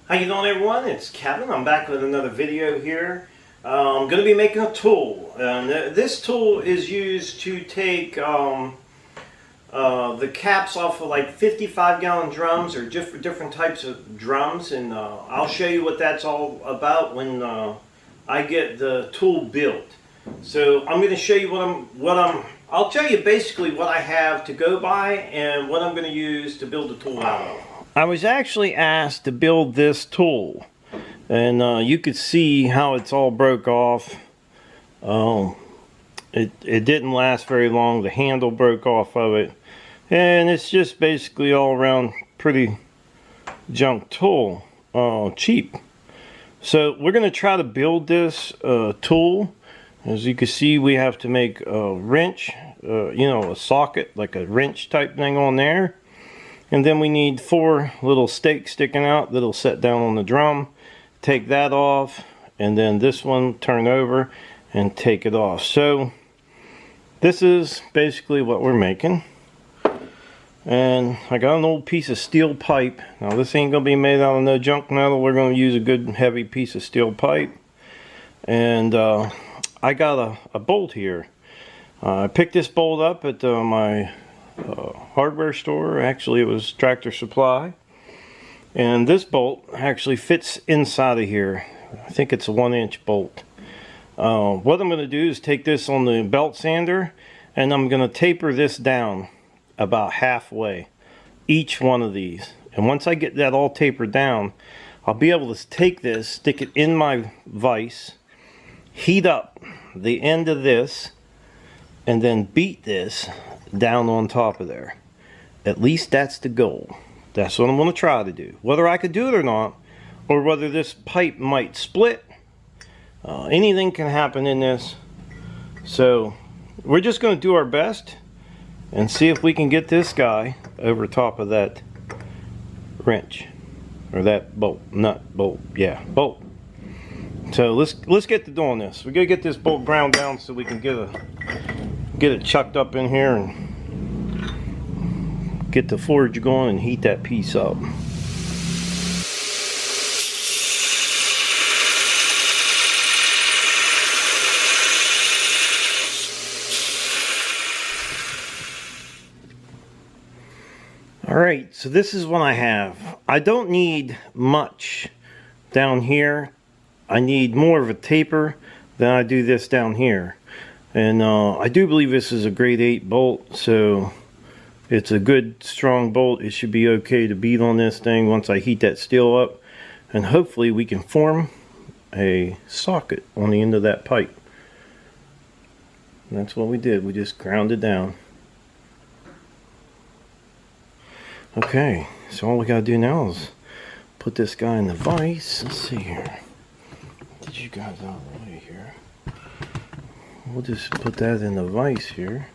How you doing, everyone? It's Kevin. I'm back with another video here. I'm going to be making a tool, and this tool is used to take the caps off of like 55-gallon drums or different types of drums, and I'll show you what that's all about when I get the tool built. So I'm going to show you I'll tell you basically what I have to go by and what I'm going to use to build the tool out of. I was actually asked to build this tool, and you could see how it's all broke off. It didn't last very long. The handle broke off of it, and it's just basically all around pretty junk tool, cheap. So we're going to try to build this tool. As you can see, we have to make a wrench, a socket, like a wrench type thing on there. And then we need 4 little stakes sticking out that'll set down on the drum. Take that off, and then this one turn over and take it off. So this is basically what we're making. And I got an old piece of steel pipe. Now this ain't gonna be made out of no junk metal. We're gonna use a good heavy piece of steel pipe. And I got a bolt here. I picked this bolt up at my hardware store. Actually, it was Tractor Supply, and this bolt actually fits inside of here. I think it's a 1-inch bolt. What I'm going to do is take this on the belt sander, and I'm going to taper this down about halfway, each one of these. And once I get that all tapered down, I'll be able to take this, stick it in my vise, heat up the end of this, and then beat this down on top of there. At least that's the goal. That's what I'm going to try to do. Whether I could do it or not, or whether this pipe might split, anything can happen in this. So we're just going to do our best and see if we can get this guy over top of that wrench, or that bolt, bolt. So let's get to doing this. We got to get this bolt ground down so we can get it chucked up in here and get the forge going and heat that piece up. Alright, so this is what I have. I don't need much down here. I need more of a taper than I do this down here. And I do believe this is a grade 8 bolt, so it's a good strong bolt. It should be okay to beat on this thing once I heat that steel up, and hopefully we can form a socket on the end of that pipe. And that's what we did. We just ground it down. Okay, so all we gotta do now is put this guy in the vise. Let's see here. Get you guys out of the way here. We'll just put that in the vise here.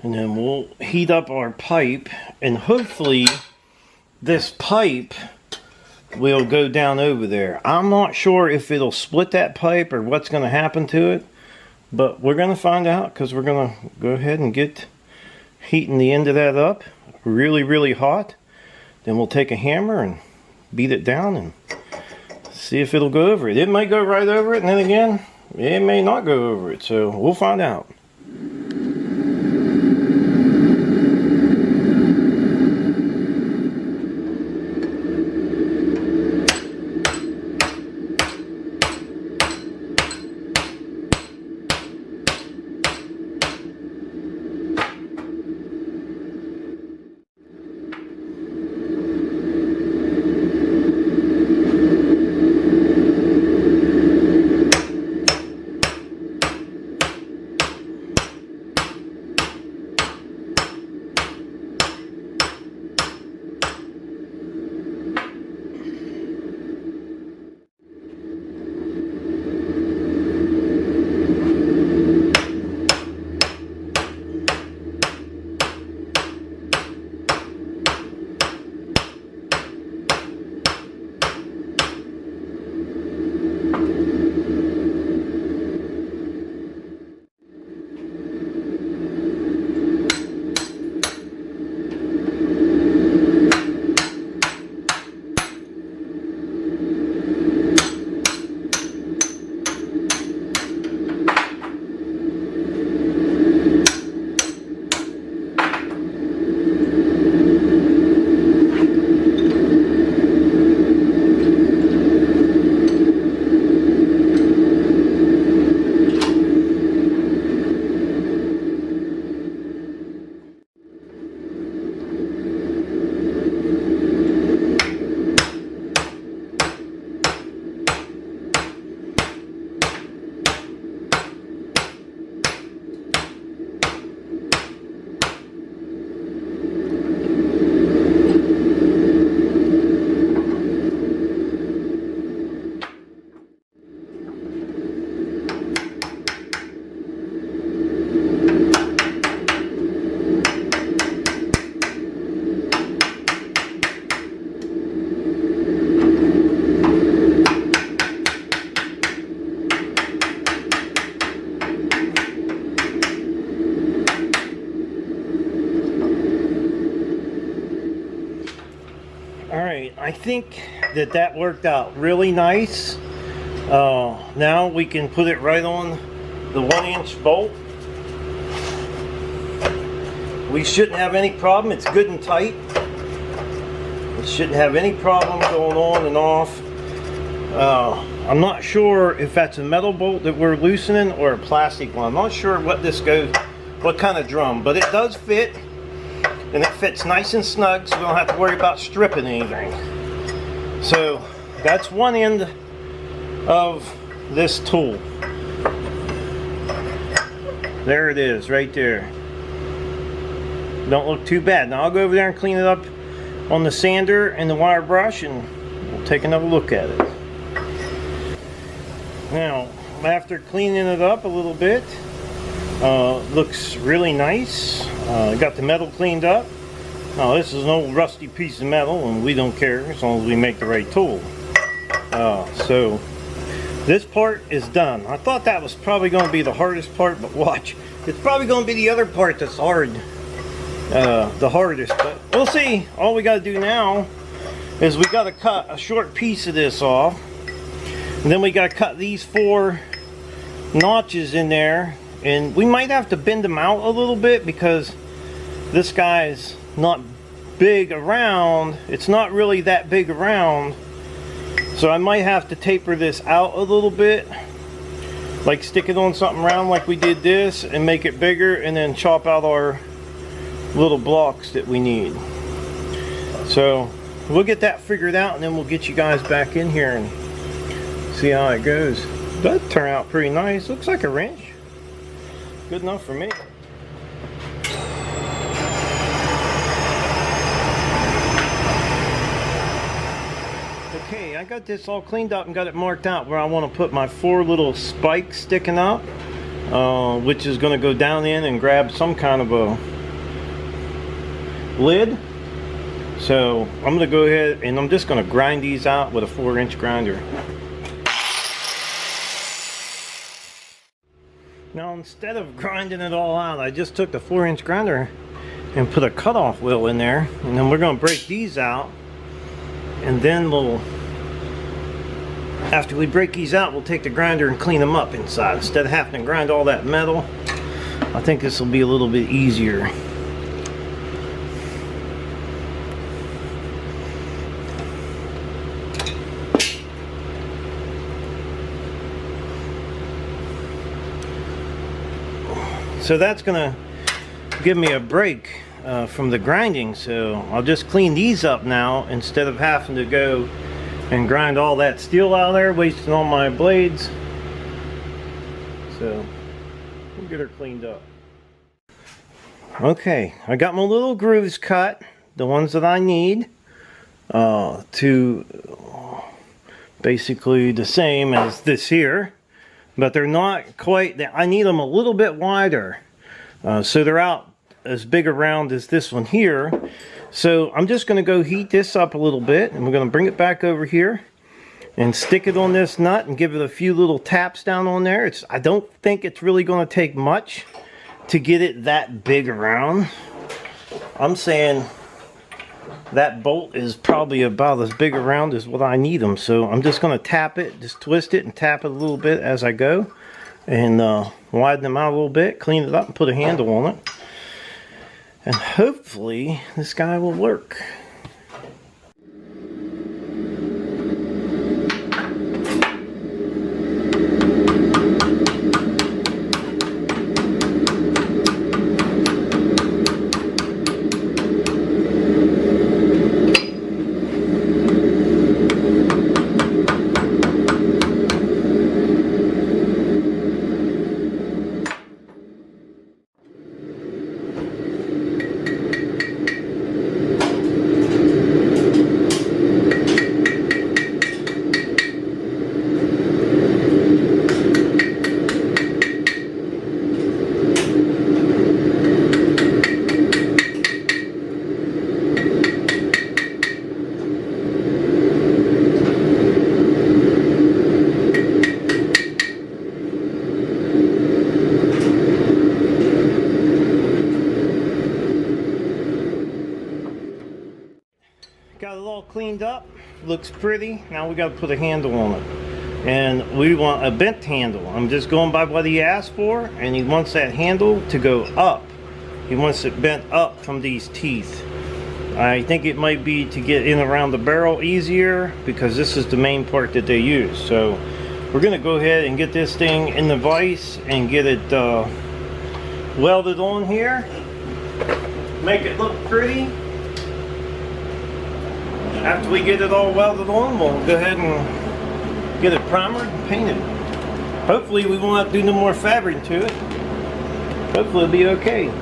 And then we'll heat up our pipe, and hopefully this pipe will go down over there. I'm not sure if it'll split that pipe or what's going to happen to it, but we're going to find out, because we're going to go ahead and get heating the end of that up really hot. Then we'll take a hammer and beat it down and see if it'll go over it. It might go right over it, and then again, it may not go over it. So we'll find out. Alright, I think that worked out really nice. Now we can put it right on the 1-inch bolt. We shouldn't have any problem. It's good and tight. It shouldn't have any problem going on and off. I'm not sure if that's a metal bolt that we're loosening or a plastic one. I'm not sure what this goes, what kind of drum, but it does fit, and it fits nice and snug, so we don't have to worry about stripping anything. So that's one end of this tool. There it is, right there. Don't look too bad. Now I'll go over there and clean it up on the sander and the wire brush, and we'll take another look at it. Now, after cleaning it up a little bit, looks really nice. Got the metal cleaned up. Now this is an old rusty piece of metal, and we don't care as long as we make the right tool. So this part is done. I thought that was probably going to be the hardest part, but watch. It's probably going to be the other part that's hard. The hardest, but we'll see. All we got to do now is we got to cut a short piece of this off. And then we got to cut these 4 notches in there, and we might have to bend them out a little bit because this guy's not big around. It's not really that big around, so I might have to taper this out a little bit, like stick it on something round like we did this and make it bigger, and then chop out our little blocks that we need. So we'll get that figured out, and then we'll get you guys back in here and see how it goes. It does turn out pretty nice. Looks like a wrench. Good enough for me. Okay, I got this all cleaned up and got it marked out where I want to put my 4 little spikes sticking up, which is going to go down in and grab some kind of a lid. So I'm going to go ahead and I'm just going to grind these out with a 4-inch grinder. Now instead of grinding it all out, I just took the 4-inch grinder and put a cutoff wheel in there, and then we're going to break these out, and then after we break these out, we'll take the grinder and clean them up inside. Instead of having to grind all that metal, I think this will be a little bit easier. So that's gonna give me a break from the grinding, so I'll just clean these up now instead of having to go and grind all that steel out there, wasting all my blades. So we'll get her cleaned up. Okay, I got my little grooves cut, the ones that I need, to basically the same as this here. But they're not quite, I need them a little bit wider. So they're out as big around as this one here. So I'm just going to go heat this up a little bit, and we're going to bring it back over here and stick it on this nut and give it a few little taps down on there. I don't think it's really going to take much to get it that big around. I'm saying that bolt is probably about as big around as what I need them. So I'm just going to tap it, just twist it and tap it a little bit as I go, and widen them out a little bit, clean it up and put a handle on it. And hopefully this guy will work. got it all cleaned up. Looks pretty. Now we got to put a handle on it. And we want a bent handle. I'm just going by what he asked for, and he wants that handle to go up. He wants it bent up from these teeth. I think it might be to get in around the barrel easier, because this is the main part that they use. So we're going to go ahead and get this thing in the vise and get it welded on here. Make it look pretty. After we get it all welded on, we'll go ahead and get it primered and painted. Hopefully we won't have to do no more fabric to it. Hopefully it'll be okay.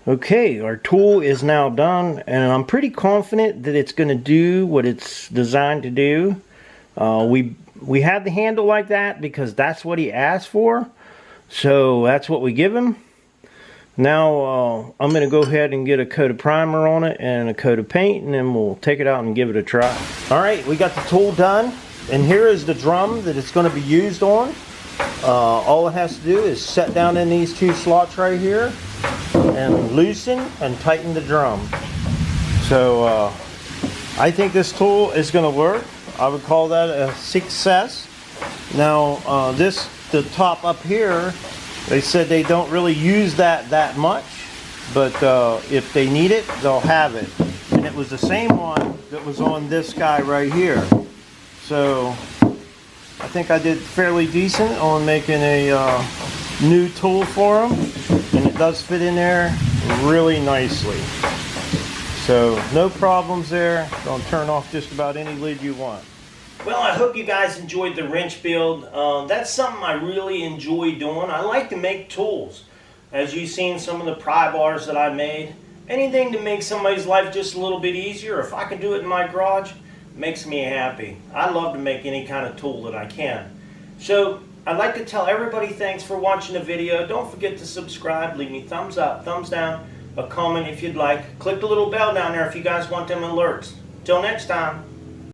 Okay, our tool is now done, and I'm pretty confident that it's going to do what it's designed to do. We had the handle like that because that's what he asked for, so that's what we give him. Now I'm going to go ahead and get a coat of primer on it and a coat of paint, and then we'll take it out and give it a try. Alright, we got the tool done, and here is the drum that it's going to be used on. All it has to do is set down in these two slots right here and loosen and tighten the drum. So I think this tool is going to work. I would call that a success. Now the top up here, they said they don't really use that much, but if they need it, they'll have it. And it was the same one that was on this guy right here. So I think I did fairly decent on making a new tool for him, and it does fit in there really nicely. So no problems there. Don't turn off just about any lid you want. Well, I hope you guys enjoyed the wrench build. That's something I really enjoy doing. I like to make tools. As you've seen some of the pry bars that I made. Anything to make somebody's life just a little bit easier. If I can do it in my garage, it makes me happy. I love to make any kind of tool that I can. So I'd like to tell everybody thanks for watching the video. Don't forget to subscribe. Leave me thumbs up, thumbs down, a comment if you'd like. Click the little bell down there if you guys want them alerts. Till next time.